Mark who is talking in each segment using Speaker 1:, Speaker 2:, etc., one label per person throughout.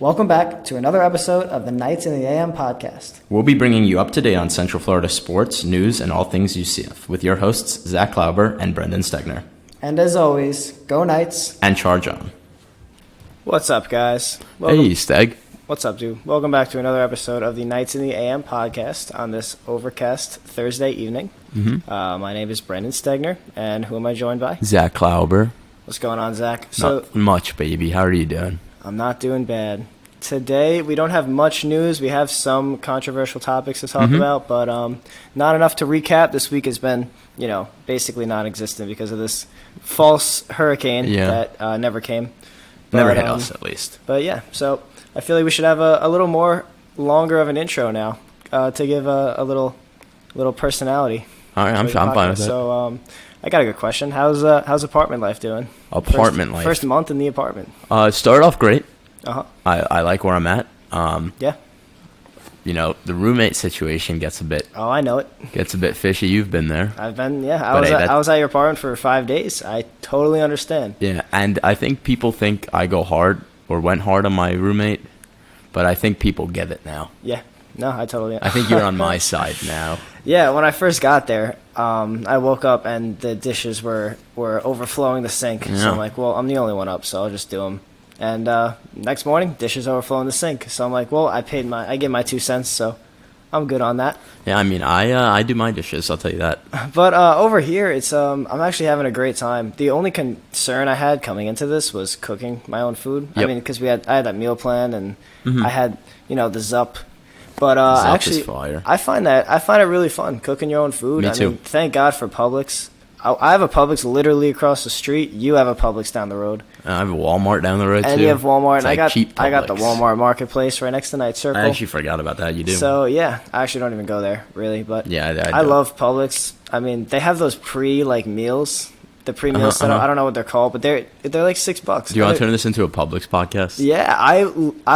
Speaker 1: Welcome back to another episode of the Nights in the AM podcast.
Speaker 2: We'll be bringing you up to date on Central Florida sports, news, and all things UCF with your hosts, Zach Klauber and Brendan Stegner.
Speaker 1: And as always, go Knights.
Speaker 2: And charge on.
Speaker 1: What's up, guys?
Speaker 2: Hey, Steg.
Speaker 1: What's up, dude? Welcome back to another episode of the Nights in the AM podcast on this overcast Thursday evening. My name is Brendan Stegner, and who am I joined by?
Speaker 2: Zach Klauber.
Speaker 1: What's going on, Zach?
Speaker 2: Not much, baby. How are you doing?
Speaker 1: I'm not doing bad. Today, we don't have much news. We have some controversial topics to talk about, but not enough to recap. This week has been, basically non-existent because of this false hurricane that never came.
Speaker 2: Never hit us, at least.
Speaker 1: But yeah, so I feel like we should have a little more longer of an intro now to give a little personality.
Speaker 2: All right, I'm fine with that.
Speaker 1: So I got a good question. How's apartment life doing?
Speaker 2: Life.
Speaker 1: First month in the apartment.
Speaker 2: It started off great.
Speaker 1: I
Speaker 2: like where I'm at.
Speaker 1: Yeah.
Speaker 2: The roommate situation gets a bit.
Speaker 1: Oh, I know it.
Speaker 2: Gets a bit fishy. You've been there.
Speaker 1: I've been. Yeah, I was at your apartment for 5 days. I totally understand.
Speaker 2: Yeah, and I think people think I go hard or went hard on my roommate, but I think people get it now.
Speaker 1: Yeah. No, I totally.
Speaker 2: I think you're on my side now.
Speaker 1: Yeah, when I first got there, I woke up and the dishes were overflowing the sink. Yeah. So I'm like, well, I'm the only one up, so I'll just do them. And next morning, dishes overflowing the sink. So I'm like, well, I gave my 2 cents, so I'm good on that.
Speaker 2: Yeah, I mean, I do my dishes, I'll tell you that.
Speaker 1: But over here, it's I'm actually having a great time. The only concern I had coming into this was cooking my own food. Yep. I mean, because I had that meal plan and I had the Zup. But actually,
Speaker 2: is fire.
Speaker 1: I find it really fun cooking your own food.
Speaker 2: Me too.
Speaker 1: I mean, thank God for Publix. I have a Publix literally across the street. You have a Publix down the road.
Speaker 2: I have a Walmart down the road,
Speaker 1: and
Speaker 2: too.
Speaker 1: You have Walmart.
Speaker 2: It's
Speaker 1: and
Speaker 2: like
Speaker 1: I got the Walmart Marketplace right next to Night Circle.
Speaker 2: I actually forgot about that. You do.
Speaker 1: So, yeah. I actually don't even go there, really. But
Speaker 2: yeah,
Speaker 1: I love Publix. I mean, they have those meals. The pre-meals set up. I don't know what they're called, but they're like $6.
Speaker 2: Do you want to turn this into a Publix podcast?
Speaker 1: Yeah, I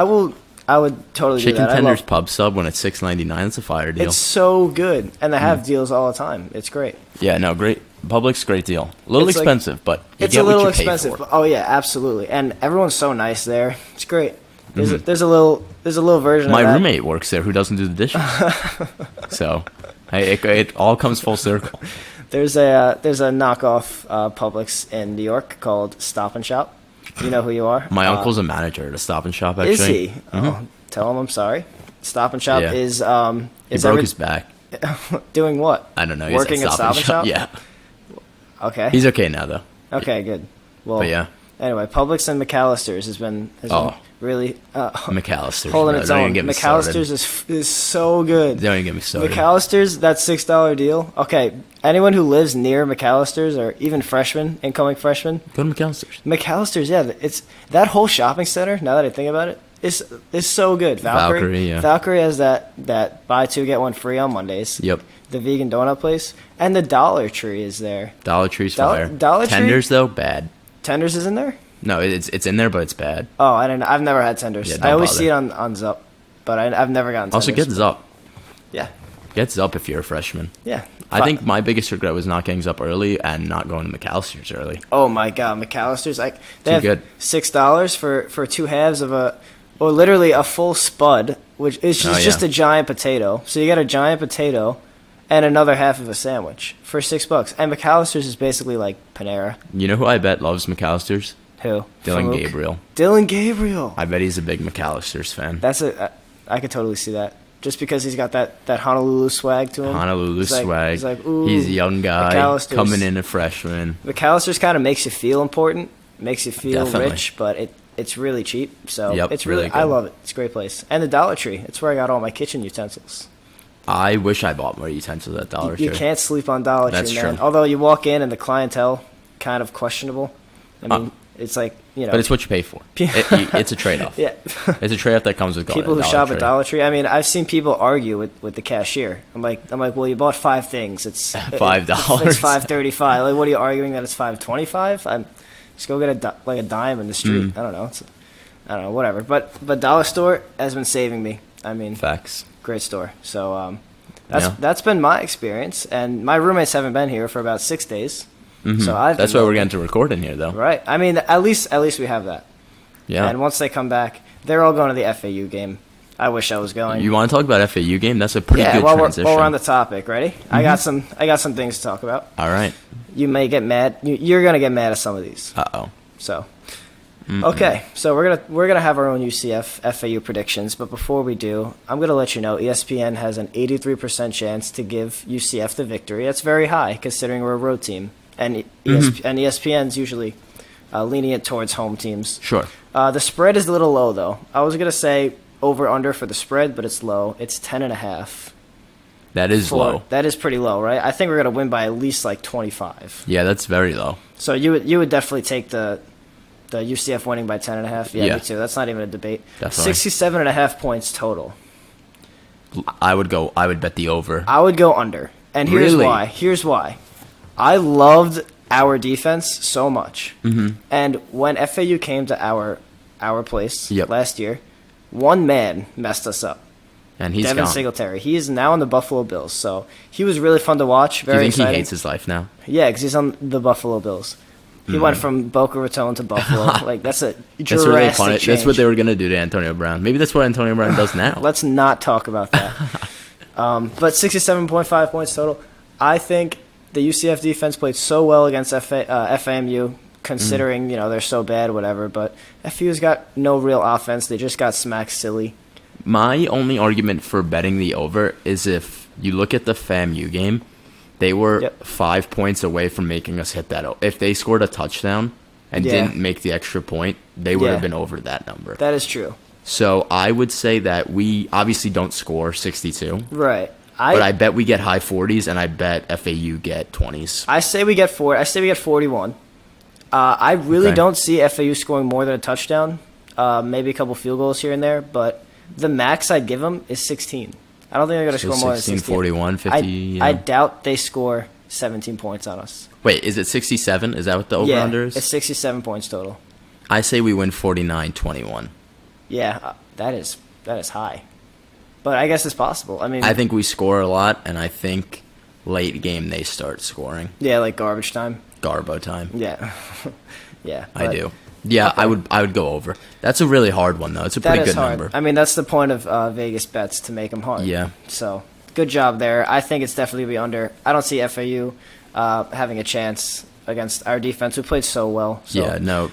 Speaker 1: would totally do that.
Speaker 2: Chicken tenders pub sub when it's $6.99. That's a fire deal.
Speaker 1: It's so good, and they have deals all the time. It's great.
Speaker 2: Yeah, no, great. Publix, great deal. A little expensive, but you
Speaker 1: it's
Speaker 2: get
Speaker 1: a little
Speaker 2: what you
Speaker 1: expensive.
Speaker 2: pay for.
Speaker 1: Oh yeah, absolutely. And everyone's so nice there. It's great. There's a little version.
Speaker 2: My
Speaker 1: of that.
Speaker 2: roommate works there who doesn't do the dishes, so it all comes full circle.
Speaker 1: There's a knockoff Publix in New York called Stop and Shop. You know who you are?
Speaker 2: My uncle's a manager at a Stop and Shop. Actually,
Speaker 1: is he? Oh, tell him I'm sorry. Stop and Shop is
Speaker 2: he broke his back.
Speaker 1: Doing what?
Speaker 2: I don't know.
Speaker 1: Working at Stop and Shop.
Speaker 2: Yeah.
Speaker 1: Okay.
Speaker 2: He's okay now though.
Speaker 1: Okay, good. Well,
Speaker 2: but yeah.
Speaker 1: Anyway, Publix and McAllister's has been really
Speaker 2: McAllister's
Speaker 1: holding its own. McAllister's is so good.
Speaker 2: Don't even get me started.
Speaker 1: McAllister's, that $6 deal. Okay, anyone who lives near McAllister's or even incoming freshmen,
Speaker 2: go to McAllister's.
Speaker 1: McAllister's, yeah, it's that whole shopping center. Now that I think about it, is so good. Valkyrie,
Speaker 2: yeah.
Speaker 1: Valkyrie has that buy 2 get 1 free on Mondays.
Speaker 2: Yep.
Speaker 1: The vegan donut place and the Dollar Tree is there.
Speaker 2: Dollar Tree's fire.
Speaker 1: Dollar Tree?
Speaker 2: Tenders though, bad.
Speaker 1: Tenders is in there?
Speaker 2: No, it's in there, but it's bad.
Speaker 1: Oh, I didn't. I've never had Tenders.
Speaker 2: Yeah,
Speaker 1: I always
Speaker 2: bother.
Speaker 1: see it on Zup, but I've never gotten Tenders.
Speaker 2: Also, get Zup.
Speaker 1: Yeah.
Speaker 2: Get Zup if you're a freshman.
Speaker 1: Yeah.
Speaker 2: I think my biggest regret was not getting Zup early and not going to McAllister's early.
Speaker 1: Oh my God, McAllister's they have
Speaker 2: good.
Speaker 1: $6 for 2 halves of literally a full spud, which is just a giant potato. So you got a giant potato and another half of a sandwich for $6. And McAllister's is basically like Panera.
Speaker 2: You know who I bet loves McAllister's?
Speaker 1: Who?
Speaker 2: Dylan
Speaker 1: Famouk?
Speaker 2: Gabriel.
Speaker 1: Dylan Gabriel.
Speaker 2: I bet he's a big McAllister's fan.
Speaker 1: I could totally see that. Just because he's got that Honolulu swag to him.
Speaker 2: Honolulu swag.
Speaker 1: He's like, ooh,
Speaker 2: he's a young guy coming in a freshman.
Speaker 1: McAllister's kind of makes you feel important, makes you feel
Speaker 2: Definitely.
Speaker 1: rich, but it's really cheap. So it's
Speaker 2: really
Speaker 1: really
Speaker 2: good.
Speaker 1: I love it. It's a great place. And the Dollar Tree. It's where I got all my kitchen utensils.
Speaker 2: I wish I bought more utensils at Dollar Tree.
Speaker 1: You can't sleep on Dollar Tree,
Speaker 2: That's
Speaker 1: man.
Speaker 2: true.
Speaker 1: Although you walk in and the clientele kind of questionable. I mean, it's like,
Speaker 2: But it's what you pay for. It's a trade-off.
Speaker 1: Yeah.
Speaker 2: It's a trade-off that comes with going
Speaker 1: people
Speaker 2: to
Speaker 1: who
Speaker 2: Dollar
Speaker 1: shop
Speaker 2: Tree.
Speaker 1: at Dollar Tree. I mean, I've seen people argue with the cashier. I'm like, well, you bought 5 things. It's
Speaker 2: $5.
Speaker 1: It's $5.35. Like, what are you arguing that it's $5.25? Just go get a dime in the street. I don't know. Whatever. But Dollar Store has been saving me. I mean,
Speaker 2: facts.
Speaker 1: Great store. So that's been my experience, and my roommates haven't been here for about 6 days. So
Speaker 2: that's why we're getting to record in here, though.
Speaker 1: Right. I mean, at least we have that.
Speaker 2: Yeah.
Speaker 1: And once they come back, They're all going to the FAU game. I wish I was going.
Speaker 2: You want to talk about FAU game? That's a pretty good transition.
Speaker 1: While we're on the topic, ready? Mm-hmm. I got some things to talk about.
Speaker 2: All right.
Speaker 1: You may get mad. You're gonna get mad at some of these.
Speaker 2: Uh-oh.
Speaker 1: So, okay. So we're gonna have our own UCF FAU predictions, but before we do, I'm gonna let you know ESPN has an 83% chance to give UCF the victory. That's very high considering we're a road team, and ESPN's usually lenient towards home teams.
Speaker 2: Sure.
Speaker 1: The spread is a little low though. I was gonna say over under for the spread, but it's low. It's 10.5.
Speaker 2: That is low.
Speaker 1: That is pretty low, right? I think we're gonna win by at least like 25.
Speaker 2: Yeah, that's very low.
Speaker 1: So you would definitely take the UCF winning by 10.5. Yeah, me too. That's not even a debate.
Speaker 2: Definitely.
Speaker 1: 67.5 points total.
Speaker 2: I would bet the over.
Speaker 1: I would go under, and here's why. Here's why. I loved our defense so much, and when FAU came to our place last year, one man messed us up.
Speaker 2: And he's
Speaker 1: Devin
Speaker 2: gone.
Speaker 1: Singletary. He is now on the Buffalo Bills, so he was really fun to watch. Very
Speaker 2: Do you think
Speaker 1: exciting.
Speaker 2: he hates his life now?
Speaker 1: Yeah, because he's on the Buffalo Bills. He went from Boca Raton to Buffalo. Like that's a drastic
Speaker 2: That's really funny.
Speaker 1: change.
Speaker 2: That's what they were gonna do to Antonio Brown. Maybe that's what Antonio Brown does now.
Speaker 1: Let's not talk about that. But 67.5 points total. I think the UCF defense played so well against FAMU, considering they're so bad, whatever. But FAU's got no real offense. They just got smacked silly.
Speaker 2: My only argument for betting the over is if you look at the FAMU game, they were 5 points away from making us hit that. If they scored a touchdown and didn't make the extra point, they would have been over that number.
Speaker 1: That is true.
Speaker 2: So I would say that we obviously don't score 62.
Speaker 1: Right.
Speaker 2: But I bet we get high 40s, and I bet FAU get 20s.
Speaker 1: I say we get 40. I say we get 41. I really don't see FAU scoring more than a touchdown. Maybe a couple field goals here and there, but the max I'd give them is 16. I don't think they're going to score more than 16.
Speaker 2: 41, 50.
Speaker 1: I doubt they score 17 points on us.
Speaker 2: Wait, is it 67? Is that what the over-under is?
Speaker 1: It's 67 points total.
Speaker 2: I say we win 49-21.
Speaker 1: Yeah, that is high. But I guess it's possible. I mean,
Speaker 2: I think we score a lot, and I think late game they start scoring.
Speaker 1: Yeah, like garbage time.
Speaker 2: Garbo time.
Speaker 1: Yeah. Yeah.
Speaker 2: I do. Yeah, okay. I would go over. That's a really hard one, though. It's a pretty good number.
Speaker 1: I mean, that's the point of Vegas bets, to make them hard.
Speaker 2: Yeah.
Speaker 1: So, good job there. I think it's definitely be under. I don't see FAU having a chance against our defense, who played so well. So.
Speaker 2: Yeah, no,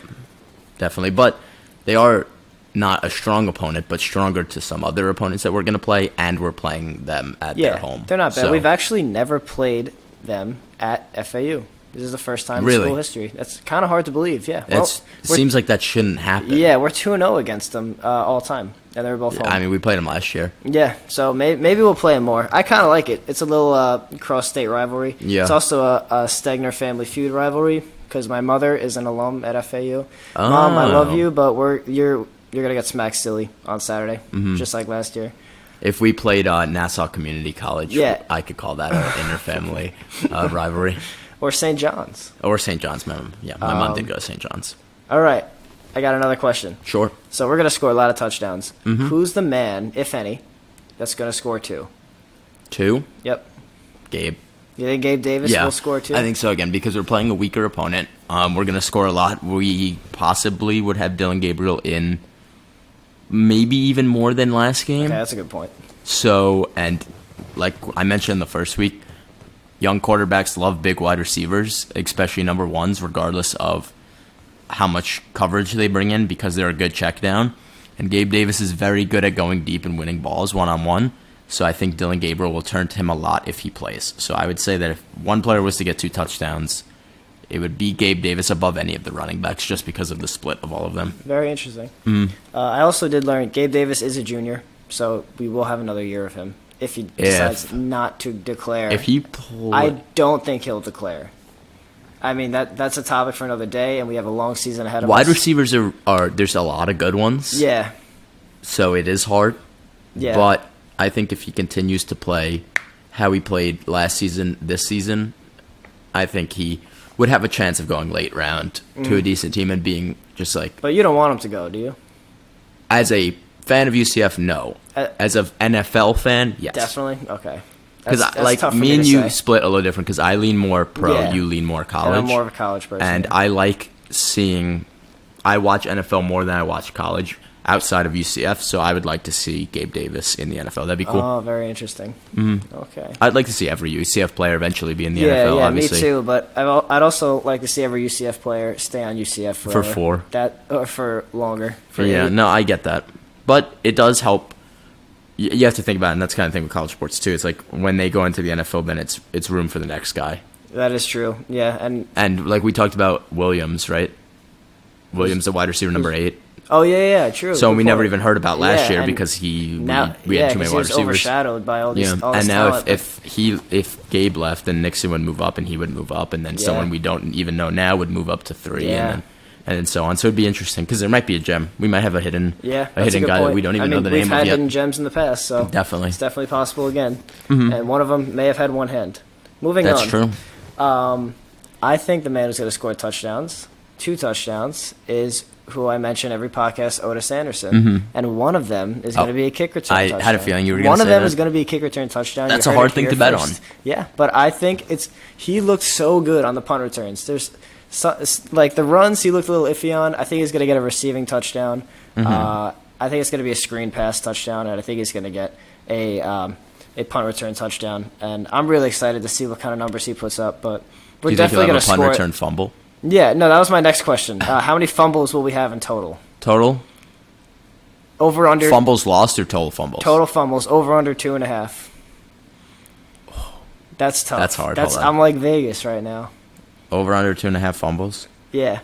Speaker 2: definitely. But they are not a strong opponent, but stronger to some other opponents that we're going to play, and we're playing them at their home.
Speaker 1: They're not bad.
Speaker 2: So,
Speaker 1: we've actually never played them at FAU. This is the first time in school history. That's kind of hard to believe, yeah.
Speaker 2: It seems like that shouldn't happen.
Speaker 1: Yeah, we're 2-0 against them all time, and they're both home.
Speaker 2: I mean, we played them last year.
Speaker 1: Yeah, so maybe we'll play them more. I kind of like it. It's a little cross-state rivalry. Yeah. It's also a Stegner family feud rivalry, because my mother is an alum at FAU. Oh. Mom, I love you, but you're going to get smacked silly on Saturday, just like last year.
Speaker 2: If we played Nassau Community College, I could call that an inter-family rivalry.
Speaker 1: Or St. John's.
Speaker 2: Or St. John's, my mom did go to St. John's.
Speaker 1: All right. I got another question.
Speaker 2: Sure.
Speaker 1: So we're going to score a lot of touchdowns. Who's the man, if any, that's going to score 2?
Speaker 2: 2?
Speaker 1: Yep.
Speaker 2: Gabe.
Speaker 1: You think Gabe Davis will score 2?
Speaker 2: I think so, again, because we're playing a weaker opponent. We're going to score a lot. We possibly would have Dylan Gabriel in maybe even more than last game.
Speaker 1: Okay, that's a good point.
Speaker 2: So, and like I mentioned the first week, young quarterbacks love big wide receivers, especially number ones, regardless of how much coverage they bring in, because they're a good check down. And Gabe Davis is very good at going deep and winning balls one-on-one. So I think Dylan Gabriel will turn to him a lot if he plays. So I would say that if one player was to get 2 touchdowns, it would be Gabe Davis above any of the running backs, just because of the split of all of them.
Speaker 1: Very interesting. I also did learn Gabe Davis is a junior, so we will have another year of him. If he decides not to declare. I don't think he'll declare. I mean, that's a topic for another day, and we have a long season ahead of us.
Speaker 2: Wide receivers are there's a lot of good ones.
Speaker 1: Yeah.
Speaker 2: So it is hard.
Speaker 1: Yeah.
Speaker 2: But I think if he continues to play how he played last season, this season, I think he would have a chance of going late round to a decent team and being just like...
Speaker 1: But you don't want him to go, do you?
Speaker 2: As a fan of UCF, no. As an NFL fan, yes.
Speaker 1: Definitely? Okay.
Speaker 2: Because like me and you split a little different, because I lean more pro, you lean more college.
Speaker 1: And I'm more of a college person.
Speaker 2: And I like seeing... I watch NFL more than I watch college. outside of UCF. So I would like to see Gabe Davis in the NFL. That'd be cool.
Speaker 1: Oh, very interesting. Okay.
Speaker 2: I'd like to see every UCF player eventually be in the NFL.
Speaker 1: Yeah,
Speaker 2: obviously.
Speaker 1: me too. But I'd also like to see every UCF player stay on UCF
Speaker 2: for 4.
Speaker 1: For longer.
Speaker 2: No, I get that, but it does help. You have to think about it, and that's the kind of thing with college sports too. It's like when they go into the NFL, then it's room for the next guy.
Speaker 1: That is true. Yeah,
Speaker 2: and like we talked about Williams, right? Williams, the wide receiver number 8.
Speaker 1: Oh yeah, true.
Speaker 2: So we never even heard about last year because we had too many wide receivers.
Speaker 1: Overshadowed by all these.
Speaker 2: Yeah,
Speaker 1: all this
Speaker 2: and now
Speaker 1: talent,
Speaker 2: if Gabe left, then Nixon would move up, and he would move up, and then someone we don't even know now would move up to 3, and then so on. So it'd be interesting because there might be a gem. We might have a hidden guy that we don't even know the name of yet.
Speaker 1: We've had hidden gems in the past, so
Speaker 2: definitely
Speaker 1: it's definitely possible again. And one of them may have had one hand. Moving on.
Speaker 2: That's true.
Speaker 1: I think the man who's going to score 2 touchdowns, is who I mention every podcast, Otis Anderson. And one of them is going to be a kick return touchdown.
Speaker 2: I had a feeling you were going to say that.
Speaker 1: One of them is going to be a kick return touchdown.
Speaker 2: That's a hard thing to bet on.
Speaker 1: Yeah, but I think he looked so good on the punt returns. Like the runs, he looked a little iffy on. I think he's going to get a receiving touchdown. I think it's going to be a screen pass touchdown, and I think he's going to get a punt return touchdown. And I'm really excited to see what kind of numbers he puts up. But we're definitely going to score.
Speaker 2: Punt return fumble?
Speaker 1: Yeah, no, that was my next question. How many fumbles will we have in total? Over under
Speaker 2: fumbles lost or total fumbles?
Speaker 1: Total fumbles over under 2.5. That's tough.
Speaker 2: That's hard.
Speaker 1: I'm like Vegas right now.
Speaker 2: Over under 2.5 fumbles?
Speaker 1: Yeah.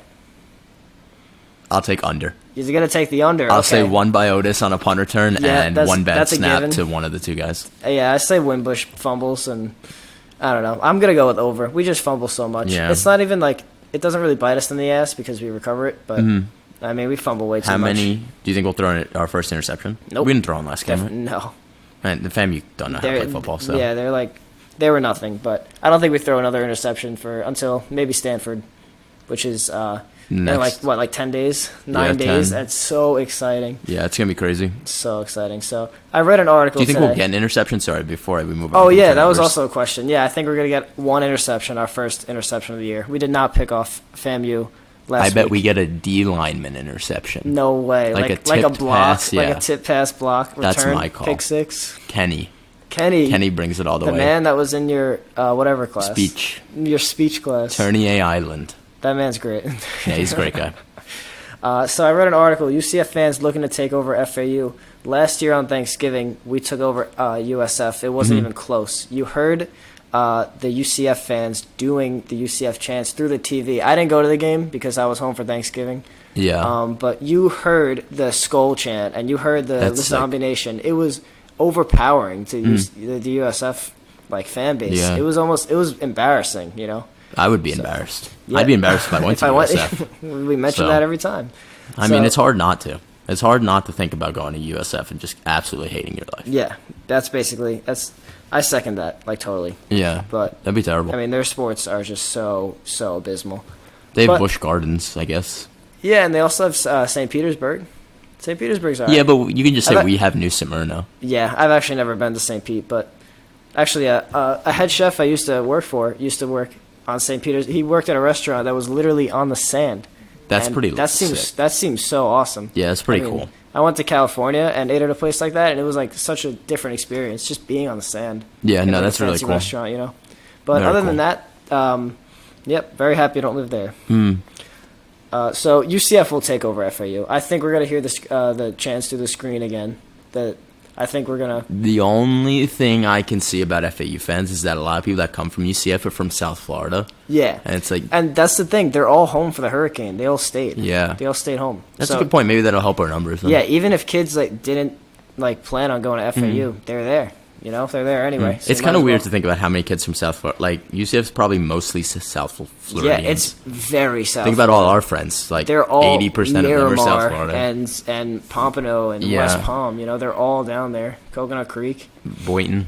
Speaker 2: I'll take under.
Speaker 1: You're gonna take the under.
Speaker 2: I'll say 1 by Otis on a punt return and 1 bad snap
Speaker 1: given.
Speaker 2: to one of the 2 guys.
Speaker 1: Yeah, I say Wimbush fumbles, and I don't know. I'm gonna go with over. We just fumble so much.
Speaker 2: Yeah.
Speaker 1: It's not even like it doesn't really bite us in the ass because we recover it, but I mean we fumble way too much.
Speaker 2: How many do you think we'll throw in our first interception?
Speaker 1: Nope.
Speaker 2: We didn't throw in last game. Right?
Speaker 1: No.
Speaker 2: And the FAMU don't know how to play football, so
Speaker 1: yeah, they were nothing. But I don't think we throw another interception until maybe Stanford, which is in like 10 days, 9 days. 10. That's so exciting.
Speaker 2: Yeah, it's gonna be crazy.
Speaker 1: So exciting. So I read an article.
Speaker 2: Do you think
Speaker 1: today.
Speaker 2: We'll get an interception? Sorry, before we move on.
Speaker 1: Oh yeah, that was also a question. Yeah, I think we're gonna get 1 interception, our first interception of the year. We did not pick off FAMU last week.
Speaker 2: I bet we get a D lineman interception.
Speaker 1: No way. Like a block,
Speaker 2: pass,
Speaker 1: like a tip pass block. Return,
Speaker 2: that's my call.
Speaker 1: Pick 6.
Speaker 2: Kenny brings it all the way.
Speaker 1: The man that was in your whatever class. Your speech class.
Speaker 2: Tournier Island.
Speaker 1: That man's great.
Speaker 2: Yeah, he's a great guy.
Speaker 1: So I read an article, UCF fans looking to take over FAU. Last year on Thanksgiving, we took over USF. It wasn't even close. You heard the UCF fans doing the UCF chants through the TV. I didn't go to the game because I was home for Thanksgiving.
Speaker 2: Yeah.
Speaker 1: But you heard the Skull chant, and you heard the Zombie Nation. It was overpowering to the USF fan base.
Speaker 2: Yeah.
Speaker 1: It was embarrassing, you know.
Speaker 2: I would be embarrassed. Yeah. I'd be embarrassed if I went to USF.
Speaker 1: We mention that every time.
Speaker 2: I mean, it's hard not to. It's hard not to think about going to USF and just absolutely hating your life.
Speaker 1: Yeah, I second that, totally.
Speaker 2: Yeah,
Speaker 1: but
Speaker 2: that'd be terrible.
Speaker 1: I mean, their sports are just so abysmal.
Speaker 2: They have Busch Gardens, I guess.
Speaker 1: Yeah, and they also have St. Petersburg. St. Petersburg's alright.
Speaker 2: Yeah, but you can just say we have New Smyrna.
Speaker 1: Yeah, I've actually never been to St. Pete, but actually, a head chef I used to work on St. Peter's. He worked at a restaurant that was literally on the sand.
Speaker 2: That's pretty.
Speaker 1: That seems so awesome.
Speaker 2: Yeah, it's pretty cool.
Speaker 1: I went to California and ate at a place like that, and it was such a different experience, just being on the sand.
Speaker 2: Yeah, no, that's really cool.
Speaker 1: Restaurant, you know. But other than that, yep, very happy I don't live there. So UCF will take over FAU. I think we're gonna hear the chants through the screen again. I think we're gonna.
Speaker 2: The only thing I can see about FAU fans is that a lot of people that come from UCF are from South Florida.
Speaker 1: Yeah,
Speaker 2: and it's
Speaker 1: and that's the thing. They're all home for the hurricane. They all stayed.
Speaker 2: Yeah,
Speaker 1: they all stayed home.
Speaker 2: That's a good point. Maybe that'll help our numbers. Then.
Speaker 1: Yeah, even if kids didn't plan on going to FAU, they're there. You know, if they're there anyway. So
Speaker 2: it's kind of weird to think about how many kids from South Florida. UCF's probably mostly South Floridians.
Speaker 1: Yeah, it's very South.
Speaker 2: Think about all our friends.
Speaker 1: They're all
Speaker 2: 80% of them are South Florida.
Speaker 1: And Pompano and West Palm. You know, they're all down there. Coconut Creek.
Speaker 2: Boynton.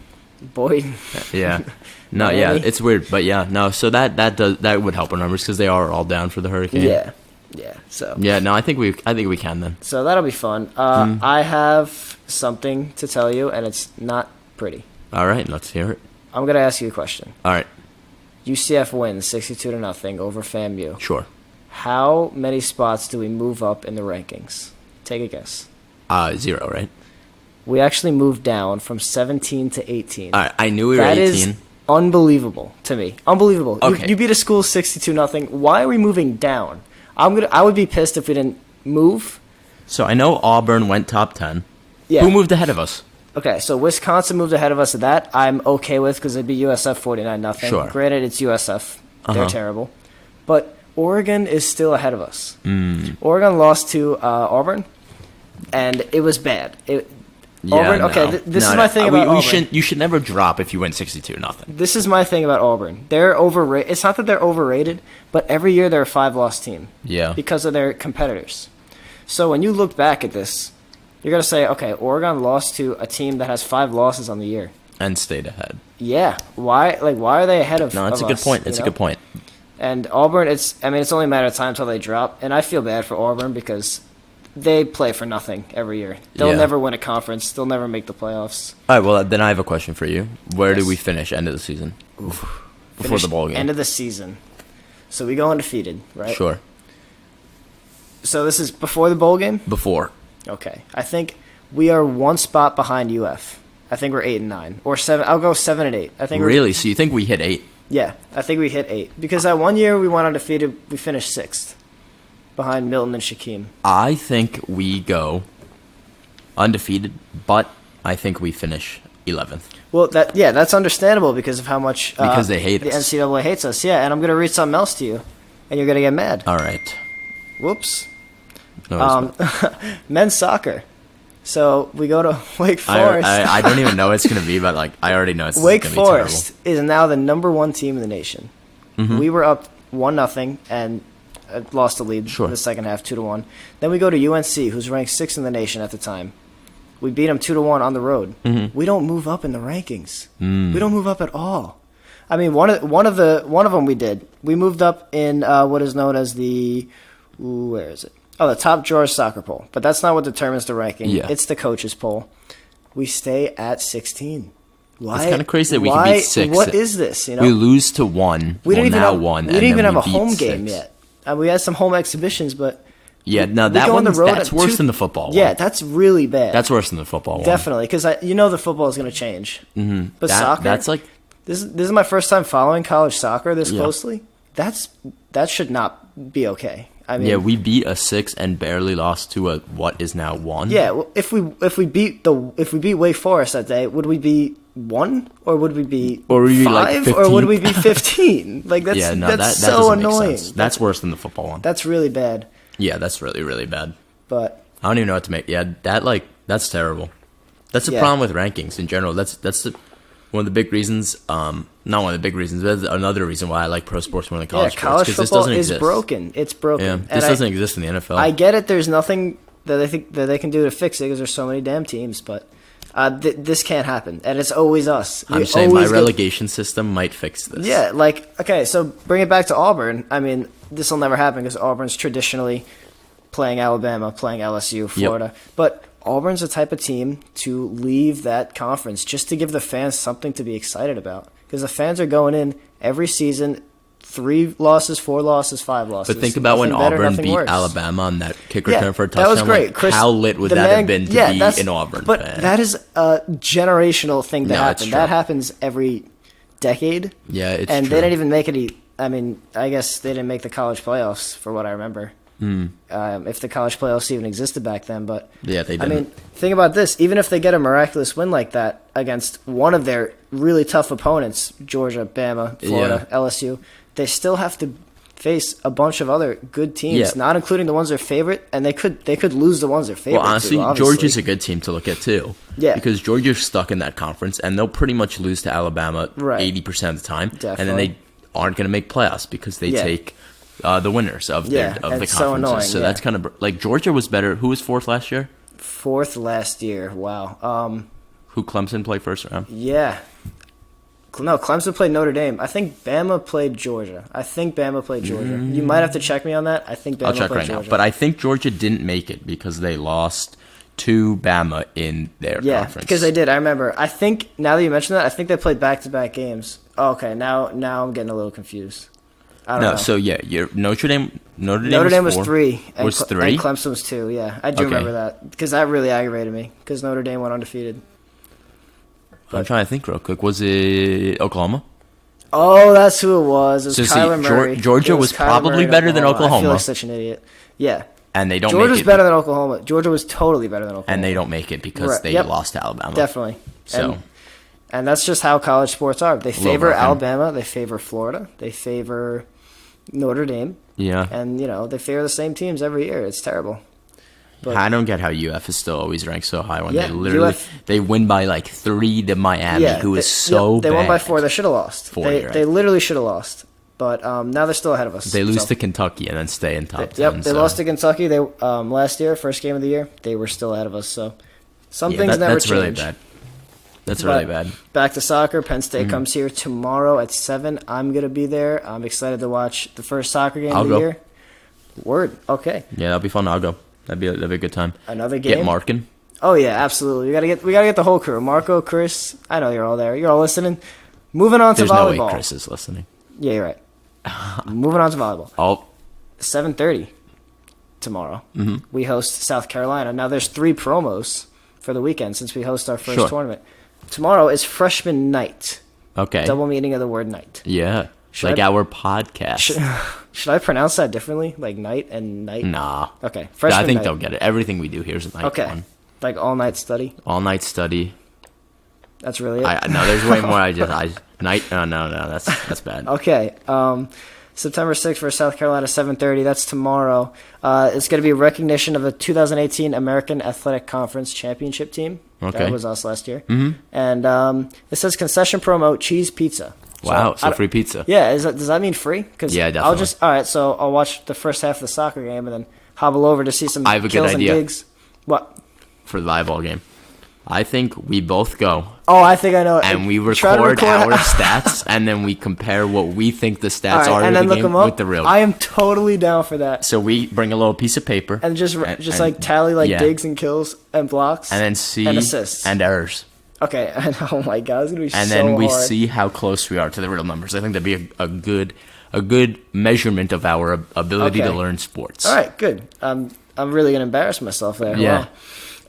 Speaker 2: Yeah. No,
Speaker 1: Miami.
Speaker 2: yeah, it's weird, but yeah, no. So that would help our numbers because they are all down for the hurricane.
Speaker 1: Yeah. So.
Speaker 2: Yeah. No, I think we can then.
Speaker 1: So that'll be fun. I have something to tell you, and it's not pretty.
Speaker 2: All right, let's hear it.
Speaker 1: I'm gonna ask you a question.
Speaker 2: All right.
Speaker 1: UCF wins 62-0 over FAMU.
Speaker 2: Sure.
Speaker 1: How many spots do we move up in the rankings? Take a guess.
Speaker 2: 0, right?
Speaker 1: We actually moved down from 17 to 18.
Speaker 2: All right, I knew we were 18.
Speaker 1: That is unbelievable to me. Unbelievable.
Speaker 2: Okay.
Speaker 1: You beat a school 62-0. Why are we moving down? I would be pissed if we didn't move.
Speaker 2: So I know Auburn went top 10.
Speaker 1: Yeah.
Speaker 2: Who moved ahead of us?
Speaker 1: Okay, so Wisconsin moved ahead of us. That I'm okay with because it'd be USF 49-0.
Speaker 2: Sure.
Speaker 1: Granted, it's USF. They're terrible. But Oregon is still ahead of us. Oregon lost to Auburn, and it was bad. Auburn. Okay, this is my thing about Auburn.
Speaker 2: You should never drop if you win 62-0.
Speaker 1: This is my thing about Auburn. They're overrated. It's not that they're overrated, but every year they're a 5-loss team.
Speaker 2: Yeah.
Speaker 1: Because of their competitors. So when you look back at this, you're gonna say, okay, Oregon lost to a team that has 5 losses on the year
Speaker 2: and stayed ahead.
Speaker 1: Yeah. Why? Why are they ahead of?
Speaker 2: No, it's a good point. It's a good point.
Speaker 1: And Auburn, it's only a matter of time until they drop. And I feel bad for Auburn because they play for nothing every year. They'll never win a conference. They'll never make the playoffs.
Speaker 2: All right, well, then I have a question for you. Where do we finish end of the season? Before the bowl game.
Speaker 1: End of the season. So we go undefeated, right?
Speaker 2: Sure.
Speaker 1: So this is before the bowl game?
Speaker 2: Before.
Speaker 1: Okay. I think we are one spot behind UF. I think we're 8-9. Or 7. I'll go 7-8. I think.
Speaker 2: Really? So you think we hit 8?
Speaker 1: Yeah, I think we hit 8. Because that one year we went undefeated, we finished 6th. Behind Milton and Shaquem.
Speaker 2: I think we go undefeated, but I think we finish 11th.
Speaker 1: Well, that's understandable because of how much
Speaker 2: because they hate
Speaker 1: us.
Speaker 2: The
Speaker 1: NCAA hates us. Yeah, and I'm gonna read something else to you, and you're gonna get mad.
Speaker 2: All right.
Speaker 1: Whoops. No, men's soccer. So we go to Wake Forest.
Speaker 2: I don't even know what it's gonna be, but I already know it's
Speaker 1: Wake
Speaker 2: gonna
Speaker 1: Forest
Speaker 2: be
Speaker 1: is now the #1 team in the nation.
Speaker 2: Mm-hmm.
Speaker 1: We were up 1-0 and lost the lead in the second half, 2-1. Then we go to UNC, who's ranked 6th in the nation at the time. We beat them 2-1 on the road.
Speaker 2: Mm-hmm.
Speaker 1: We don't move up in the rankings. We don't move up at all. I mean, one of them we did. We moved up in what is known as the where is it? Oh, the top drawers soccer poll. But that's not what determines the ranking.
Speaker 2: Yeah.
Speaker 1: It's the coaches poll. We stay at 16. Why?
Speaker 2: It's kind of crazy that we can beat 6.
Speaker 1: What is this? You know,
Speaker 2: we lose to 1.
Speaker 1: We didn't even have
Speaker 2: 1.
Speaker 1: We didn't even have a home
Speaker 2: 6.
Speaker 1: game yet. We had some home exhibitions, but
Speaker 2: that's worse than the football one.
Speaker 1: Yeah, that's really bad.
Speaker 2: That's worse than the football one.
Speaker 1: Definitely, because the football is going to change.
Speaker 2: Mm-hmm.
Speaker 1: But soccer,
Speaker 2: that's
Speaker 1: this is my first time following college soccer this closely. That should not be okay. I mean,
Speaker 2: we beat a 6 and barely lost to a what is now 1.
Speaker 1: Yeah, well, if we beat Wake Forest that day, would we be 1 or would we be 5 or would we be 15? That's so annoying.
Speaker 2: That's worse than the football one.
Speaker 1: That's really bad.
Speaker 2: Yeah, that's really really bad.
Speaker 1: But
Speaker 2: I don't even know what to make. Yeah, that's terrible. That's the problem with rankings in general. That's one of the big reasons. Not one of the big reasons, but another reason why I like pro sports more than college sports.
Speaker 1: College football is broken. It's broken.
Speaker 2: Yeah, this doesn't exist in the NFL.
Speaker 1: I get it. There's nothing that they think that they can do to fix it because there's so many damn teams. But this can't happen, and it's always us.
Speaker 2: I'm saying my relegation system might fix this.
Speaker 1: Yeah, okay, so bring it back to Auburn. I mean, this will never happen because Auburn's traditionally playing Alabama, playing LSU, Florida, but Auburn's the type of team to leave that conference just to give the fans something to be excited about. Because the fans are going in every season, 3 losses, 4 losses, 5 losses.
Speaker 2: But think about when Auburn beat Alabama on that kick return for a touchdown.
Speaker 1: That was great.
Speaker 2: How lit would that have been to be an Auburn
Speaker 1: but
Speaker 2: fan?
Speaker 1: That is a generational thing to happen. That happens every decade.
Speaker 2: Yeah, it's
Speaker 1: and
Speaker 2: true.
Speaker 1: they didn't even make any. I mean, I guess they didn't make the college playoffs, for what I remember. If the college playoffs even existed back then, but
Speaker 2: yeah, they didn't.
Speaker 1: I mean, think about this: even if they get a miraculous win like that against one of their really tough opponents, Georgia, Bama, Florida, LSU, they still have to face a bunch of other good teams, not including the ones they're favorite, and they could lose the ones they're favorite.
Speaker 2: Well, honestly, Georgia's a good team to look at too.
Speaker 1: Yeah,
Speaker 2: because Georgia's stuck in that conference, and they'll pretty much lose to Alabama 80% of the time, and then they aren't going to make playoffs because they take the winners of the conferences.
Speaker 1: So annoying,
Speaker 2: so that's kind of like Georgia was better. Who was 4th last year?
Speaker 1: 4th last year. Wow.
Speaker 2: Who Clemson played first round?
Speaker 1: Yeah. No, Clemson played Notre Dame. I think Bama played Georgia. You might have to check me on that. I think Bama
Speaker 2: I'll check
Speaker 1: played
Speaker 2: right
Speaker 1: Georgia.
Speaker 2: now. But I think Georgia didn't make it because they lost to Bama in their conference.
Speaker 1: Yeah, because they did. I remember. I think, now that you mention that, I think they played back-to-back games. Oh, okay, now I'm getting a little confused. I don't know.
Speaker 2: So yeah, Notre Dame
Speaker 1: was 3. And
Speaker 2: Was 3?
Speaker 1: And Clemson was 2, yeah. I do remember that. Because that really aggravated me. Because Notre Dame went undefeated.
Speaker 2: I'm trying to think real quick. Was it Oklahoma?
Speaker 1: Oh, that's who it was. It was Kyler Murray.
Speaker 2: Georgia was probably better than Oklahoma.
Speaker 1: I feel like such an idiot. Yeah.
Speaker 2: And they don't
Speaker 1: Georgia's
Speaker 2: make it.
Speaker 1: better than Oklahoma. Georgia was totally better than Oklahoma.
Speaker 2: And they don't make it because they lost to Alabama.
Speaker 1: Definitely.
Speaker 2: So...
Speaker 1: And that's just how college sports are. They favor Alabama. They favor Florida. They favor Notre Dame.
Speaker 2: Yeah.
Speaker 1: And, they favor the same teams every year. It's terrible.
Speaker 2: But I don't get how UF is still always ranked so high when they win by like 3 to Miami, who is so bad.
Speaker 1: They won by 4. They should have lost. They literally should have lost. But now they're still ahead of us.
Speaker 2: They lose to Kentucky and then stay in top 10.
Speaker 1: Yep, they lost to Kentucky. They last year, first game of the year. They were still ahead of us. So some things never change.
Speaker 2: That's really bad. That's really bad.
Speaker 1: Back to soccer. Penn State comes here tomorrow at 7. I'm going to be there. I'm excited to watch the first soccer game of the year. Word. Okay.
Speaker 2: Yeah, that'll be fun. I'll go. That'd be a good time.
Speaker 1: Another game.
Speaker 2: Get Markin.
Speaker 1: Oh yeah, absolutely. We gotta get the whole crew. Marco, Chris. I know you're all there. You're all listening. Moving on to volleyball.
Speaker 2: There's no way Chris is listening.
Speaker 1: Yeah, you're right. Moving on to volleyball. 7:30 tomorrow. Mm-hmm. We host South Carolina. Now there's 3 promos for the weekend since we host our first tournament. Tomorrow is freshman night.
Speaker 2: Okay.
Speaker 1: Double meaning of the word night.
Speaker 2: Yeah. Our podcast.
Speaker 1: Should I pronounce that differently? Like night and night?
Speaker 2: Nah.
Speaker 1: Okay. Freshman
Speaker 2: I think
Speaker 1: night.
Speaker 2: they'll get it. Everything we do here is a night one.
Speaker 1: Like all night study?
Speaker 2: All night study.
Speaker 1: That's really it?
Speaker 2: No, there's way more. Night. No, that's bad.
Speaker 1: Okay. September 6th for South Carolina, 7:30. That's tomorrow. It's going to be a recognition of the 2018 American Athletic Conference Championship team.
Speaker 2: Okay.
Speaker 1: That was us last year. Mm-hmm. And it says concession promo cheese pizza.
Speaker 2: Wow, so free pizza.
Speaker 1: Yeah, does that mean free?
Speaker 2: Yeah, definitely.
Speaker 1: All right, so I'll watch the first half of the soccer game and then hobble over to see some
Speaker 2: I have a
Speaker 1: kills
Speaker 2: good idea.
Speaker 1: and digs. What?
Speaker 2: For the volleyball game. I think we both go.
Speaker 1: Oh, I think I know it.
Speaker 2: And we record our stats, and then we compare what we think the stats are in the game with the real.
Speaker 1: I am totally down for that.
Speaker 2: So we bring a little piece of paper.
Speaker 1: And just tally digs and kills and blocks.
Speaker 2: And then see.
Speaker 1: And assists.
Speaker 2: And errors.
Speaker 1: Okay. Oh my God, it's going to be so hard.
Speaker 2: And then we see how close we are to the real numbers. I think that'd be a good measurement of our ability to learn sports.
Speaker 1: All right, good. I'm really going to embarrass myself there.
Speaker 2: Yeah.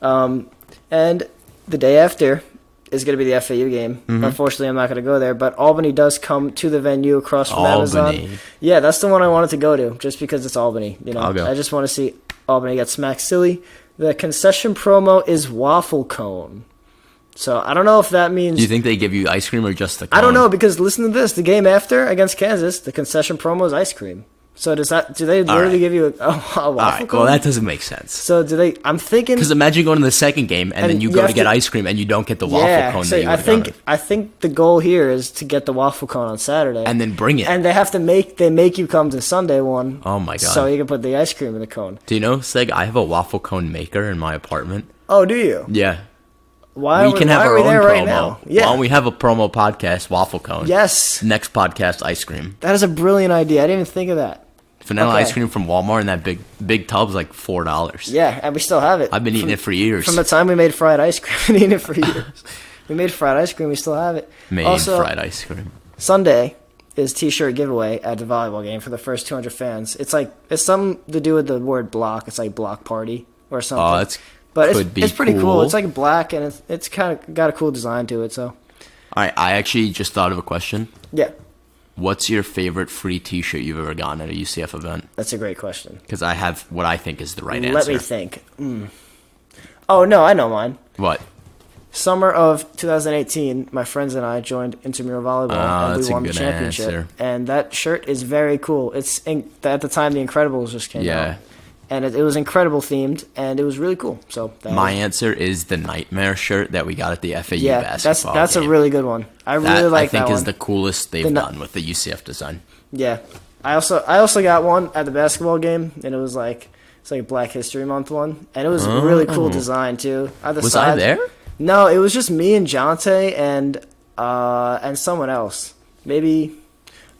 Speaker 1: Wow. And the day after is going to be the FAU game. Mm-hmm. Unfortunately, I'm not going to go there, but Albany does come to the venue across from Amazon. Yeah, that's the one I wanted to go to, just because it's Albany.
Speaker 2: I'll go.
Speaker 1: I just want to see Albany get smacked silly. The concession promo is waffle cone. So I don't know if that means...
Speaker 2: Do you think they give you ice cream or just the cone?
Speaker 1: I don't know, because listen to this. The game after, against Kansas, the concession promo is ice cream. So do they literally give you a waffle cone?
Speaker 2: Well, that doesn't make sense.
Speaker 1: So do they... I'm thinking...
Speaker 2: Because imagine going to the second game, and then you go to get ice cream, and you don't get the waffle cone that you would have gotten.
Speaker 1: I think the goal here is to get the waffle cone on Saturday.
Speaker 2: And then bring it.
Speaker 1: And they make you come to Sunday one.
Speaker 2: Oh, my God.
Speaker 1: So you can put the ice cream in the cone.
Speaker 2: Do you know, Seg, I have a waffle cone maker in my apartment.
Speaker 1: Oh, do you?
Speaker 2: Yeah.
Speaker 1: Why are we there right now?
Speaker 2: Yeah. Why don't we have a promo podcast, waffle cone?
Speaker 1: Yes.
Speaker 2: Next podcast, ice cream.
Speaker 1: That is a brilliant idea. I didn't even think of that.
Speaker 2: Vanilla ice cream from Walmart, and that big tub's like $4.
Speaker 1: Yeah, and we still have it.
Speaker 2: I've been eating it for years.
Speaker 1: From the time we made fried ice cream, I've been eating it for years. We made fried ice cream, we still have it.
Speaker 2: Fried ice cream.
Speaker 1: Sunday is T-shirt giveaway at the volleyball game for the first 200 fans. It's something to do with the word block. It's like block party or something.
Speaker 2: Oh,
Speaker 1: it's pretty cool. It's like black, and it's kind of got a cool design to it. So,
Speaker 2: all right, I actually just thought of a question.
Speaker 1: Yeah.
Speaker 2: What's your favorite free T-shirt you've ever gotten at a UCF event?
Speaker 1: That's a great question.
Speaker 2: Because I have what I think is the right answer.
Speaker 1: Let me think. Oh, no, I know mine.
Speaker 2: What?
Speaker 1: Summer of 2018, my friends and I joined Intramural Volleyball, and we won the championship.
Speaker 2: Answer.
Speaker 1: And that shirt is very cool. At the time, The Incredibles just came out. And it was Incredible themed, and it was really cool. So
Speaker 2: my answer is the Nightmare shirt that we got at the FAU basketball
Speaker 1: that's
Speaker 2: game.
Speaker 1: A really good one. I really like that one.
Speaker 2: I think is the coolest they've done with the UCF design.
Speaker 1: Yeah. I also got one at the basketball game, and it's like Black History Month one, and it was a really cool design too.
Speaker 2: Was I there?
Speaker 1: No, it was just me and Jonte and someone else. Maybe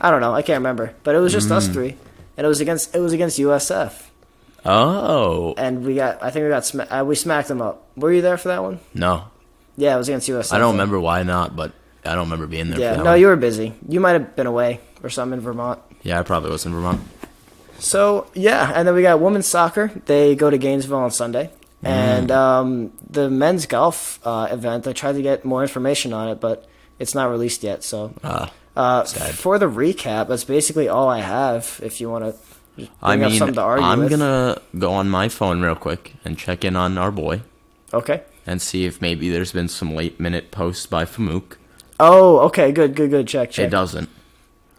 Speaker 1: I don't know. I can't remember, but it was just us three, and it was against USF.
Speaker 2: Oh.
Speaker 1: And we smacked them up. Were you there for that one?
Speaker 2: No.
Speaker 1: Yeah, it was against USF.
Speaker 2: I don't remember why not, but I don't remember being there for that
Speaker 1: no,
Speaker 2: one.
Speaker 1: you were busy. You might have been away or something in Vermont.
Speaker 2: Yeah, I probably was in Vermont.
Speaker 1: So, yeah, and then we got women's soccer. They go to Gainesville on Sunday. And the men's golf event, I tried to get more information on it, but it's not released yet. So, for the recap, that's basically all I have. If you want to bring up something to argue
Speaker 2: I'm
Speaker 1: with.
Speaker 2: gonna go on my phone real quick and check in on our boy.
Speaker 1: Okay.
Speaker 2: And see if maybe there's been some late-minute posts by Famouk.
Speaker 1: Oh, okay, good. Check.
Speaker 2: It doesn't.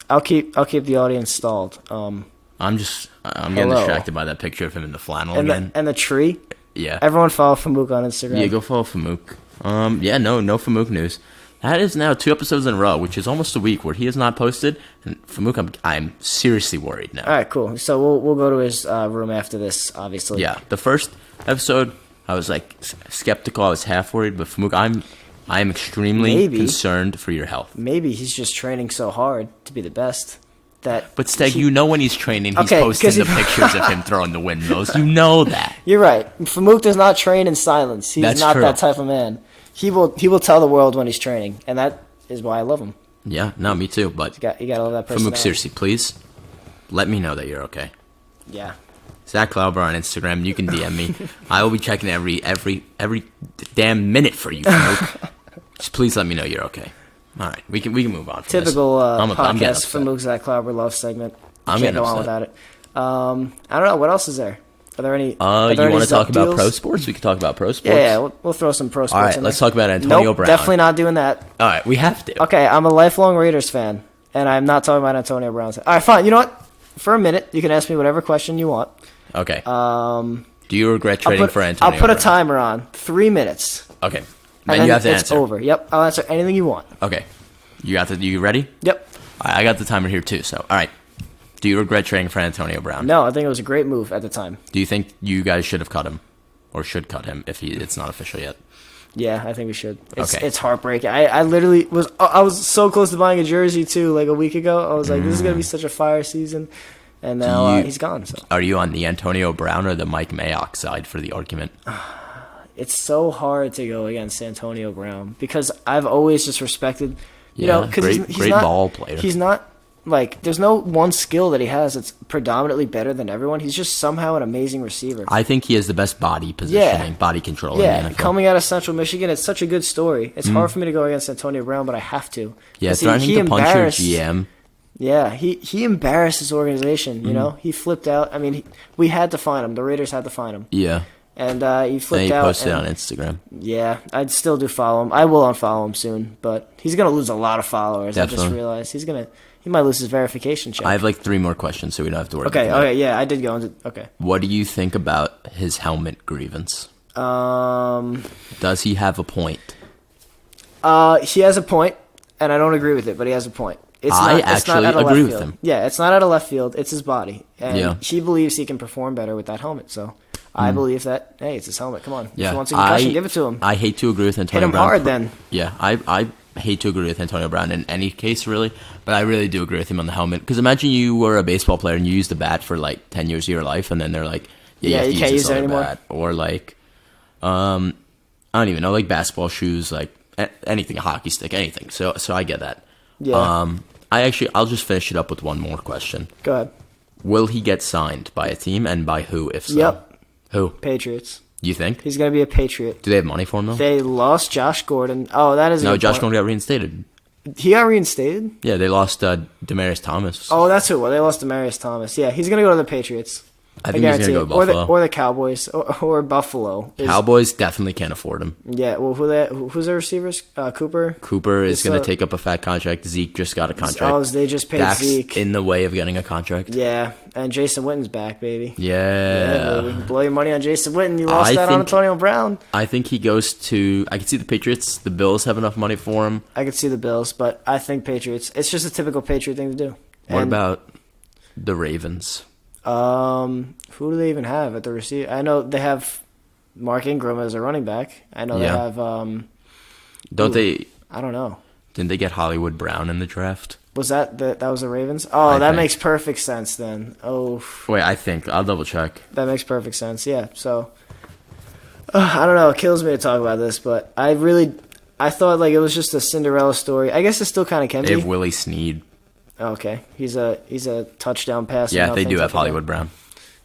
Speaker 1: I'll keep the audience stalled.
Speaker 2: I'm getting distracted by that picture of him in the flannel again.
Speaker 1: And the tree.
Speaker 2: Yeah.
Speaker 1: Everyone follow Famouk on Instagram.
Speaker 2: Yeah, go follow Famouk. No Famouk news. That is now 2 episodes in a row, which is almost a week where he has not posted. And Famouk, I'm seriously worried now.
Speaker 1: All right, cool. So we'll go to his room after this, obviously.
Speaker 2: Yeah, the first episode, I was like skeptical. I was half worried, but Famouk, I'm extremely concerned for your health. Maybe
Speaker 1: he's just training so hard to be the best.
Speaker 2: But Steg, you know when he's training, he's posting the pictures of him throwing the windmills. You know that.
Speaker 1: You're right. Famouk does not train in silence. He's not that type of man. He will tell the world when he's training, and that is why I love him.
Speaker 2: Yeah, no, me too. But
Speaker 1: you gotta love that person.
Speaker 2: Famouk, seriously, please let me know that you're okay.
Speaker 1: Yeah.
Speaker 2: Zach Klauber on Instagram. You can DM me. I will be checking every damn minute for you, Famouk. Just please let me know you're okay. All right, we can move on.
Speaker 1: Typical podcast Famouk Zach Klauber love segment. Can't go on without it. I don't know what else is there. Are there any? You
Speaker 2: want to talk about pro sports? We can talk about pro sports.
Speaker 1: Yeah, we'll throw some pro sports.
Speaker 2: All right, let's talk about Antonio Brown.
Speaker 1: Definitely not doing that.
Speaker 2: All right, we have to.
Speaker 1: Okay, I'm a lifelong Raiders fan, and I'm not talking about Antonio Brown. All right, fine. You know what? For a minute, you can ask me whatever question you want.
Speaker 2: Okay. Do you regret trading for Antonio Brown?
Speaker 1: I'll put a timer on. 3 minutes.
Speaker 2: Okay. Then you have to answer.
Speaker 1: It's over. Yep, I'll answer anything you want.
Speaker 2: Okay. You ready?
Speaker 1: Yep.
Speaker 2: I got the timer here too. So, all right. Do you regret trading for Antonio Brown?
Speaker 1: No, I think it was a great move at the time.
Speaker 2: Do you think you guys should have cut him, or should cut him if it's not official yet?
Speaker 1: Yeah, I think we should. It's heartbreaking. I literally was so close to buying a jersey too, like a week ago. I was like, this is gonna be such a fire season, and now he's gone. So.
Speaker 2: Are you on the Antonio Brown or the Mike Mayock side for the argument?
Speaker 1: It's so hard to go against Antonio Brown because I've always just respected. Because he's
Speaker 2: great ball player.
Speaker 1: He's not like there's no one skill that he has that's predominantly better than everyone. He's just somehow an amazing receiver.
Speaker 2: I think he has the best body positioning, body control.
Speaker 1: Yeah, coming out of Central Michigan, it's such a good story. It's hard for me to go against Antonio Brown, but I have to.
Speaker 2: Yeah, threatening to punch your GM.
Speaker 1: Yeah, he embarrassed his organization. You know, he flipped out. I mean, we had to find him. The Raiders had to find him.
Speaker 2: Yeah.
Speaker 1: And he flipped out.
Speaker 2: And he posted on Instagram.
Speaker 1: Yeah, I'd still do follow him. I will unfollow him soon, but he's going to lose a lot of followers.
Speaker 2: Definitely.
Speaker 1: I just realized he might lose his verification check.
Speaker 2: I have like 3 more questions, so we don't have to worry about that.
Speaker 1: Okay, yeah, I did go into... Okay.
Speaker 2: What do you think about his helmet grievance? Does he have a point?
Speaker 1: He has a point, and I don't agree with it, but he has a point.
Speaker 2: I actually agree with him.
Speaker 1: Yeah, it's not out of left field. It's his body. And he believes he can perform better with that helmet, so... I believe that, hey, it's his helmet. Come on.
Speaker 2: Yeah.
Speaker 1: If he wants a concussion, give it to him.
Speaker 2: I hate to agree with Antonio Brown.
Speaker 1: Hit him hard, then.
Speaker 2: Yeah, I hate to agree with Antonio Brown in any case, really. But I really do agree with him on the helmet. Because imagine you were a baseball player and you used the bat for like 10 years of your life, and then they're like, you can't use it anymore. Bat. Or like, I don't even know, like basketball shoes, like anything, a hockey stick, anything. So I get that.
Speaker 1: Yeah.
Speaker 2: I'll just finish it up with one more question.
Speaker 1: Go ahead.
Speaker 2: Will he get signed by a team, and by who, if so?
Speaker 1: Yep.
Speaker 2: Who?
Speaker 1: Patriots.
Speaker 2: You think?
Speaker 1: He's going to be a Patriot.
Speaker 2: Do they have money for him, though?
Speaker 1: They lost Josh Gordon. Oh, that is
Speaker 2: No, Josh Gordon got reinstated.
Speaker 1: He got reinstated?
Speaker 2: Yeah, they lost Demaryius Thomas.
Speaker 1: Oh, that's who it was. They lost Demaryius Thomas. Yeah, he's going to go to the Patriots.
Speaker 2: I think he's going to go to Buffalo.
Speaker 1: Or the Cowboys. Or Buffalo.
Speaker 2: Cowboys definitely can't afford him.
Speaker 1: Yeah, well, who's their receivers? Cooper?
Speaker 2: Cooper is going to take up a fat contract. Zeke just got a contract.
Speaker 1: Oh, they just paid
Speaker 2: Dak's
Speaker 1: Zeke.
Speaker 2: in the way of getting a contract.
Speaker 1: Yeah, and Jason Witten's back, baby.
Speaker 2: Yeah.
Speaker 1: Baby. Blow your money on Jason Witten. You lost on Antonio Brown.
Speaker 2: I think he goes to... I can see the Patriots. The Bills have enough money for him.
Speaker 1: I could see the Bills, but I think Patriots. It's just a typical Patriot thing to do.
Speaker 2: What about the Ravens?
Speaker 1: Who do they even have at the receiver? I know they have Mark Ingram as a running back. I know they have.
Speaker 2: Don't they?
Speaker 1: I don't know.
Speaker 2: Didn't they get Hollywood Brown in the draft?
Speaker 1: Was that was the Ravens? Oh, that makes perfect sense then. Oh.
Speaker 2: Wait, I think I'll double check.
Speaker 1: That makes perfect sense. Yeah. So, I don't know. It kills me to talk about this, but I thought like it was just a Cinderella story. I guess it still kind of can be.
Speaker 2: They have Willie Snead.
Speaker 1: Okay, he's a touchdown passer.
Speaker 2: Yeah, they do have Hollywood Brown.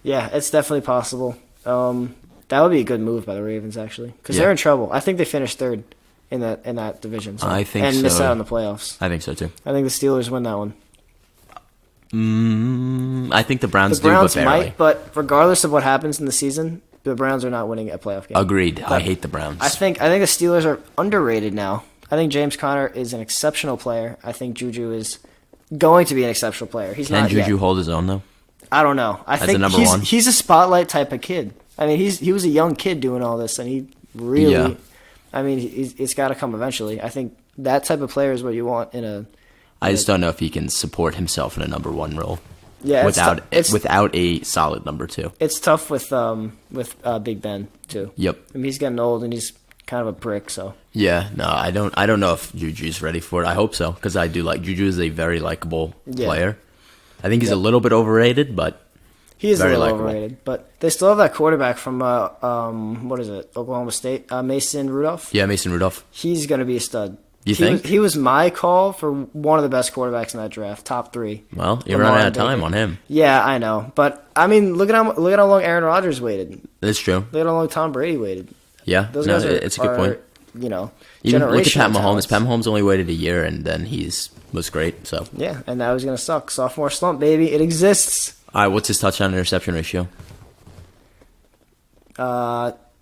Speaker 1: Yeah, it's definitely possible. That would be a good move by the Ravens, actually, because they're in trouble. I think they finished third in that division. So,
Speaker 2: I think
Speaker 1: and miss out on the playoffs.
Speaker 2: I think so too.
Speaker 1: I think the Steelers win that one.
Speaker 2: I think the Browns
Speaker 1: do, but
Speaker 2: barely.
Speaker 1: Might, but regardless of what happens in the season, the Browns are not winning a playoff game.
Speaker 2: Agreed.
Speaker 1: But
Speaker 2: I hate the Browns.
Speaker 1: I think the Steelers are underrated now. I think James Conner is an exceptional player. I think Juju is going to be an exceptional player. He's not
Speaker 2: Can Juju
Speaker 1: yet.
Speaker 2: hold his own though?
Speaker 1: I don't know. I think
Speaker 2: number one?
Speaker 1: He's a spotlight type of kid. I mean, he was a young kid doing all this, and he really.
Speaker 2: Yeah.
Speaker 1: I mean, it's got to come eventually. I think that type of player is what you want in a.
Speaker 2: I just don't know if he can support himself in a number one role.
Speaker 1: Yeah,
Speaker 2: without a solid number two.
Speaker 1: It's tough with Big Ben too.
Speaker 2: Yep.
Speaker 1: I mean, he's getting old and he's kind of a prick. So.
Speaker 2: Yeah, no, I don't know if Juju's ready for it. I hope so because I do like Juju is a very likable player. I think he's a little bit overrated, but
Speaker 1: he is
Speaker 2: very
Speaker 1: a little
Speaker 2: likable.
Speaker 1: overrated. But they still have that quarterback from what is it, Oklahoma State, Mason Rudolph.
Speaker 2: Yeah, Mason Rudolph.
Speaker 1: He's gonna be a stud.
Speaker 2: You think?
Speaker 1: He was my call for one of the best quarterbacks in that draft, top 3.
Speaker 2: Well, you're running out of time on him.
Speaker 1: Yeah, I know, but I mean, look at how long Aaron Rodgers waited.
Speaker 2: That's true.
Speaker 1: Look at how long Tom Brady waited.
Speaker 2: Yeah,
Speaker 1: Those guys
Speaker 2: it's a good point.
Speaker 1: You know,
Speaker 2: even look at Pat Mahomes.
Speaker 1: talents.
Speaker 2: Pat Mahomes only waited a year, and then was great. So
Speaker 1: yeah, and now he's gonna suck. Sophomore slump, baby. It exists.
Speaker 2: All right, what's his touchdown interception ratio?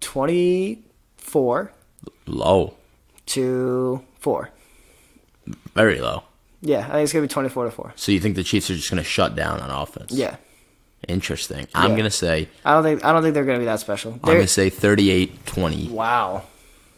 Speaker 1: 24
Speaker 2: Low.
Speaker 1: to 4.
Speaker 2: Very low.
Speaker 1: Yeah, I think it's gonna be 24-4.
Speaker 2: So you think the Chiefs are just gonna shut down on offense?
Speaker 1: Yeah.
Speaker 2: Interesting. I'm gonna say.
Speaker 1: I don't think they're gonna be that special.
Speaker 2: I'm gonna say 38-20.
Speaker 1: Wow,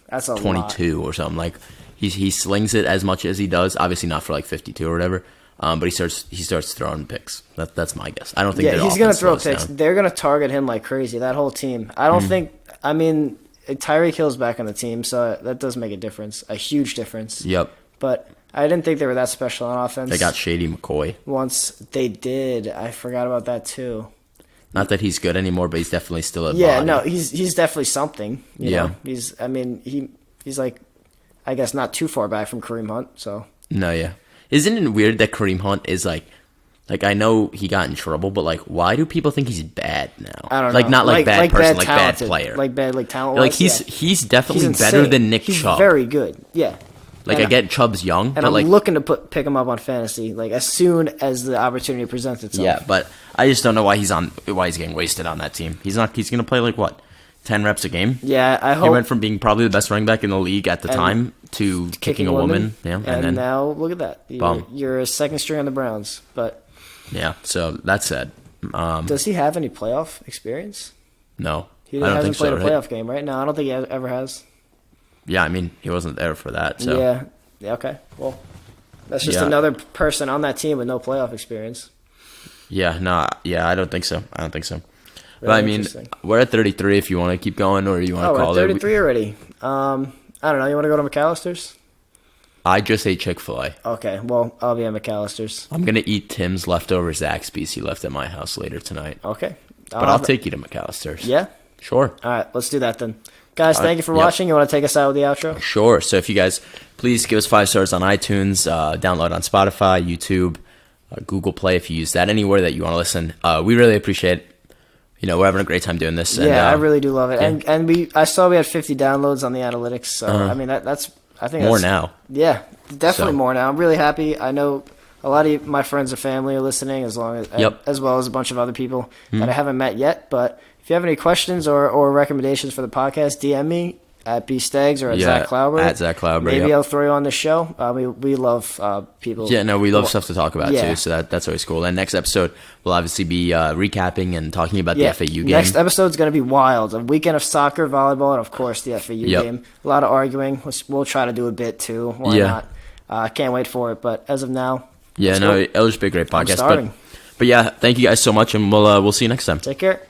Speaker 1: that's a
Speaker 2: 22 or something. Like he slings it as much as he does. Obviously not for like 52 or whatever. But he starts throwing picks. That's my guess. I don't think.
Speaker 1: Yeah, he's gonna throw picks. They're gonna target him like crazy. That whole team. I don't think. I mean, Tyreek Hill's back on the team, so that does make a difference, a huge difference.
Speaker 2: Yep.
Speaker 1: But I didn't think they were that special on offense.
Speaker 2: They got Shady McCoy.
Speaker 1: Once they did, I forgot about that too.
Speaker 2: Not that he's good anymore, but he's definitely still a
Speaker 1: Yeah,
Speaker 2: body.
Speaker 1: no, he's definitely something. You
Speaker 2: Yeah.
Speaker 1: know? He's like, I guess not too far back from Kareem Hunt. So
Speaker 2: No, yeah. Isn't it weird that Kareem Hunt is like I know he got in trouble, but like, why do people think he's bad now?
Speaker 1: I don't know.
Speaker 2: Like not like bad person, like bad
Speaker 1: talented,
Speaker 2: player.
Speaker 1: like bad talent.
Speaker 2: Like he's definitely better than Nick
Speaker 1: he's
Speaker 2: Chubb.
Speaker 1: Very good. Yeah.
Speaker 2: Like
Speaker 1: and
Speaker 2: I get Chubb's young,
Speaker 1: and
Speaker 2: but
Speaker 1: I'm
Speaker 2: like
Speaker 1: looking to pick him up on fantasy like as soon as the opportunity presents itself.
Speaker 2: yeah, but I just don't know why he's getting wasted on that team. He's gonna play like what, 10 reps a game.
Speaker 1: Yeah, I hope
Speaker 2: he went from being probably the best running back in the league at the time to kicking a woman. Yeah,
Speaker 1: and
Speaker 2: then
Speaker 1: now look at that. You're a second string on the Browns, but
Speaker 2: yeah. So that said,
Speaker 1: does he have any playoff experience?
Speaker 2: No,
Speaker 1: He
Speaker 2: I don't
Speaker 1: hasn't
Speaker 2: think so.
Speaker 1: played a playoff game, right? No, I don't think he ever has.
Speaker 2: Yeah, I mean he wasn't there for that. So
Speaker 1: yeah. Okay. Well, that's just another person on that team with no playoff experience.
Speaker 2: Yeah, no, yeah, I don't think so. Really, but I mean, we're at 33 if you want to keep going or you want to call it.
Speaker 1: Oh, we're at 33 already. I don't know. You want to go to McAllister's?
Speaker 2: I just ate Chick-fil-A.
Speaker 1: Okay, well, I'll be at McAllister's.
Speaker 2: I'm going to eat Tim's leftover Zaxby's he left at my house later tonight.
Speaker 1: Okay.
Speaker 2: But I'll take you to McAllister's.
Speaker 1: Yeah?
Speaker 2: Sure.
Speaker 1: All right, let's do that then. Guys, thank you for watching. You want to take us out with the outro?
Speaker 2: Sure. So if you guys, please give us 5 stars on iTunes, download on Spotify, YouTube, Google Play if you use that, anywhere that you want to listen. We really appreciate it. You know, we're having a great time doing this. And,
Speaker 1: I really do love it.
Speaker 2: Yeah.
Speaker 1: And I saw we had 50 downloads on the analytics, so I mean that's I think
Speaker 2: more
Speaker 1: that's,
Speaker 2: now.
Speaker 1: Yeah, definitely more now. I'm really happy. I know a lot of my friends and family are listening, as well as a bunch of other people that I haven't met yet. But if you have any questions or recommendations for the podcast, DM me at bstags or at Zach Klauber.
Speaker 2: At Zach Klauber.
Speaker 1: Maybe I'll throw you on the show. We love people.
Speaker 2: Yeah, no, we love stuff to talk about too. So that's always cool. And next episode will obviously be recapping and talking about the FAU game.
Speaker 1: Next episode's going to be wild. A weekend of soccer, volleyball, and of course the FAU game. A lot of arguing. We'll try to do a bit too. Why not? I can't wait for it. But as of now,
Speaker 2: it'll just be a great podcast.
Speaker 1: I'm starving.
Speaker 2: But yeah, thank you guys so much, and we'll see you next time.
Speaker 1: Take care.